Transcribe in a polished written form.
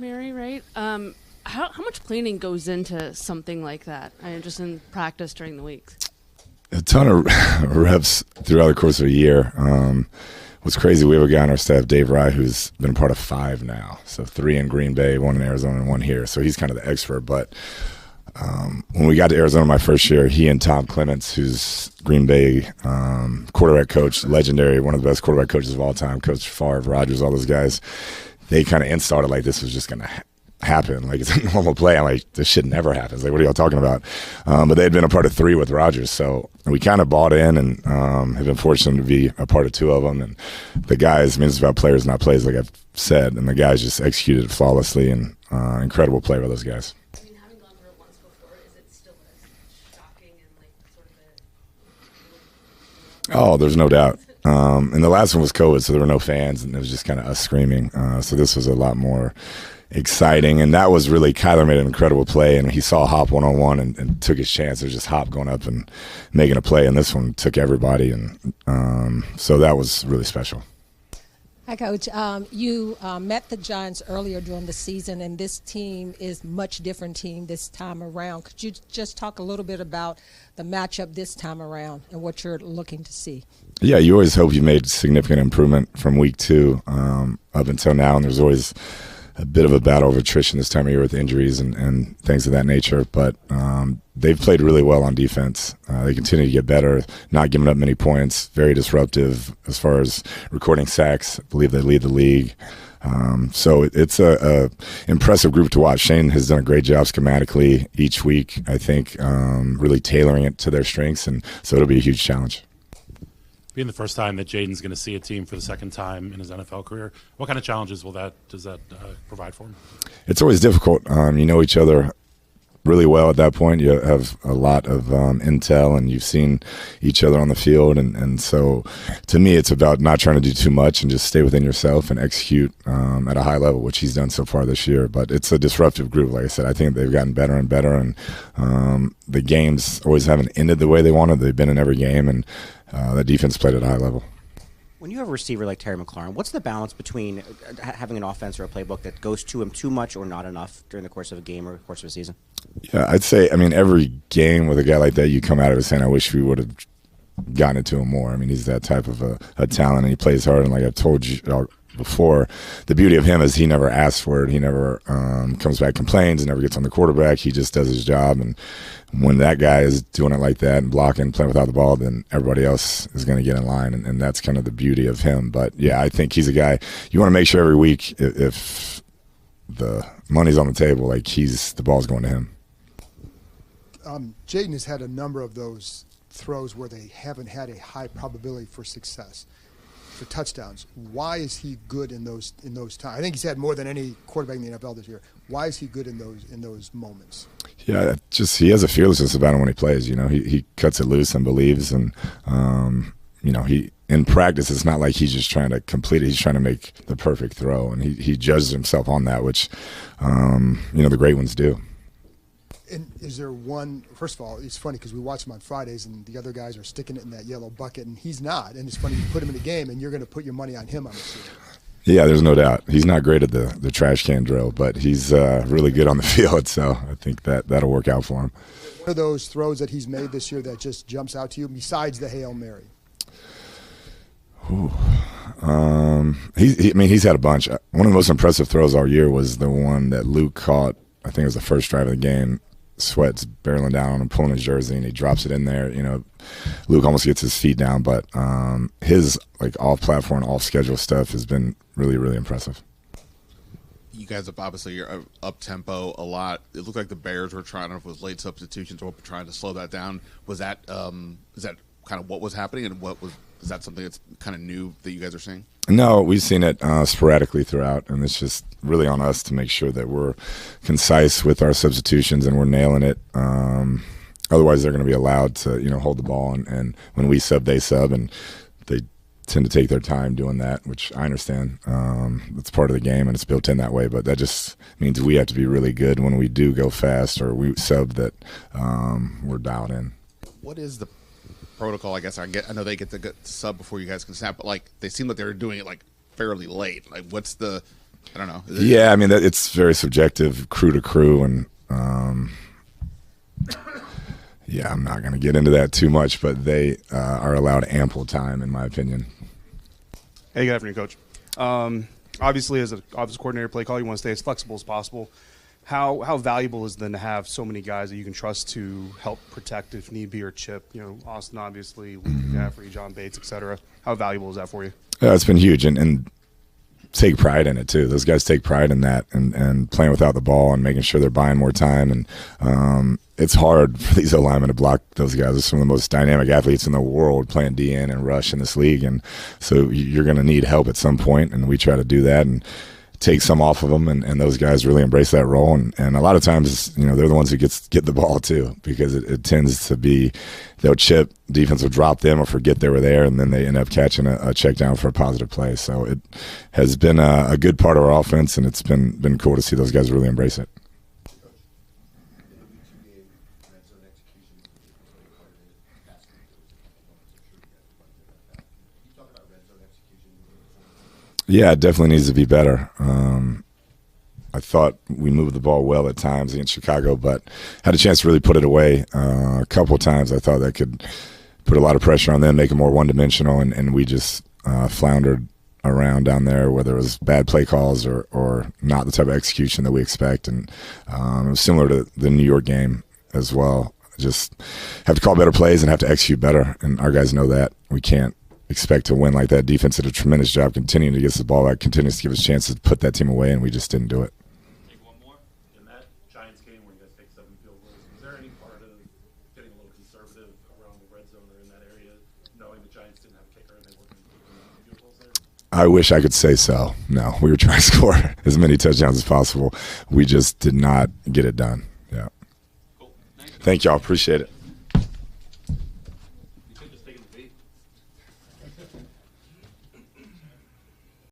Mary, right? How much planning goes into something like that? Just in practice during the weeks. A ton of reps throughout the course of a year. What's crazy, we have a guy on our staff, Dave Rye, who's been a part of 5 now. So 3 in Green Bay, 1 in Arizona, and 1 here. So he's kind of the expert. But when we got to Arizona my first year, he and Tom Clements, who's Green Bay quarterback coach, legendary, one of the best quarterback coaches of all time, Coach Favre, Rodgers, all those guys, they kind of installed it like this was just going to happen. Like, it's a normal play. I'm like, this shit never happens. Like, what are y'all talking about? But they had been a part of 3 with Rodgers, so we kind of bought in and have been fortunate to be a part of 2 of them. And the guys, I mean, it's about players, not plays, like I've said, and the guys just executed it flawlessly, and incredible play by those guys. I mean, having gone through it once before, is it still as shocking and like sort of Oh, there's no doubt. And the last one was COVID, so there were no fans, and it was just kind of us screaming. So this was a lot more exciting, and that was really, Kyler made an incredible play, and he saw Hop one-on-one and took his chance. It was just Hop going up and making a play, and this one took everybody, and so that was really special. Hi, Coach. You met the Giants earlier during the season, and this team is much different team this time around. Could you just talk a little bit about the matchup this time around and what you're looking to see? Yeah, you always hope you made significant improvement from week 2 up until now, and there's always a bit of a battle of attrition this time of year with injuries and things of that nature. But they've played really well on defense. They continue to get better, not giving up many points, very disruptive as far as recording sacks. I believe they lead the league. So it's a impressive group to watch. Shane has done a great job schematically each week, I think, really tailoring it to their strengths, and so it'll be a huge challenge. Being the first time that Jaden's going to see a team for the second time in his NFL career, what kind of challenges does that provide for him? It's always difficult. You know each other really well at that point. You have a lot of intel, and you've seen each other on the field. And so to me, it's about not trying to do too much and just stay within yourself and execute at a high level, which he's done so far this year. But it's a disruptive group, like I said. I think they've gotten better and better, and the games always haven't ended the way they wanted. They've been in every game, and the defense played at a high level. When you have a receiver like Terry McLaurin, what's the balance between having an offense or a playbook that goes to him too much or not enough during the course of a game or the course of a season? Yeah, I'd say, I mean, every game with a guy like that, you come out of it saying, I wish we would have gotten it to him more. I mean, he's that type of a talent, and he plays hard. And like I've told you before, the beauty of him is he never asks for it. He never comes back, complains, and never gets on the quarterback. He just does his job. And when that guy is doing it like that and blocking, playing without the ball, then everybody else is going to get in line. And that's kind of the beauty of him. But, yeah, I think he's a guy you want to make sure every week if the money's on the table, like the ball's going to him. Jaden has had a number of those throws where they haven't had a high probability for success, for touchdowns. Why is he good in those times? I think he's had more than any quarterback in the NFL this year. Why is he good in those moments? Yeah, just he has a fearlessness about him when he plays. You know, he cuts it loose and believes, and you know, he in practice it's not like he's just trying to complete it. He's trying to make the perfect throw, and he judges himself on that, which you know, the great ones do. And is there one, first of all, it's funny because we watch him on Fridays and the other guys are sticking it in that yellow bucket and he's not. And it's funny, you put him in a game and you're going to put your money on him, I'm assuming. Yeah, there's no doubt. He's not great at the trash can drill, but he's really good on the field. So I think that'll work out for him. What are those throws that he's made this year that just jumps out to you besides the Hail Mary? Ooh. I mean, he's had a bunch. One of the most impressive throws all year was the one that Luke caught. I think it was the first drive of the game. Sweat's barreling down on him, pulling his jersey, and he drops it in there. You know, Luke almost gets his feet down, but his like off-platform, off-schedule stuff has been really, really impressive. You guys have obviously you're up-tempo a lot. It looked like the Bears were trying, I don't know if it was late substitutions or trying to slow that down. Was that is that kind of what was happening, and is that something that's kind of new that you guys are seeing? No, we've seen it sporadically throughout, and it's just really on us to make sure that we're concise with our substitutions and we're nailing it. Otherwise, they're going to be allowed to, you know, hold the ball, and when we sub, they sub, and they tend to take their time doing that, which I understand. It's part of the game, and it's built in that way, but that just means we have to be really good when we do go fast or we sub that we're dialed in. What is the protocol? I guess I know they get to sub before you guys can snap, but like they seem like they were doing it like fairly late. Like what's the I don't know. Yeah, I mean, it's very subjective, crew to crew, and yeah, I'm not going to get into that too much, but they are allowed ample time, in my opinion. Hey, good afternoon, Coach. Obviously, as an offensive coordinator, play call, you want to stay as flexible as possible. How valuable is it then to have so many guys that you can trust to help protect if need be, or chip? You know, Austin, obviously, Luke McCaffrey, John Bates, et cetera. How valuable is that for you? Yeah, it's been huge, and take pride in it too. Those guys take pride in that, and playing without the ball and making sure they're buying more time. And it's hard for these linemen to block those guys. They're some of the most dynamic athletes in the world playing DN and rush in this league, and so you're going to need help at some point, and we try to do that and take some off of them, and those guys really embrace that role. And a lot of times, you know, they're the ones who get the ball too, because it tends to be they'll chip, defense will drop them or forget they were there, and then they end up catching a check down for a positive play. So it has been a good part of our offense, and it's been cool to see those guys really embrace it. Yeah, it definitely needs to be better. I thought we moved the ball well at times against Chicago, but had a chance to really put it away a couple of times. I thought that could put a lot of pressure on them, make them more one-dimensional, and we just floundered around down there, whether it was bad play calls or not the type of execution that we expect. And it was similar to the New York game as well. Just have to call better plays and have to execute better, and our guys know that. We can't expect to win like that. Defense did a tremendous job continuing to get us the ball back, continues to give us chances to put that team away, and we just didn't do it. Take one more. In that Giants game where you guys take 7 field goals, was there any part of getting a little conservative around the red zone or in that area, knowing the Giants didn't have a kicker and they weren't going to take field goals there? I wish I could say so. No, we were trying to score as many touchdowns as possible. We just did not get it done. Yeah. Cool. Thank y'all. Appreciate it. You could just take it to beat.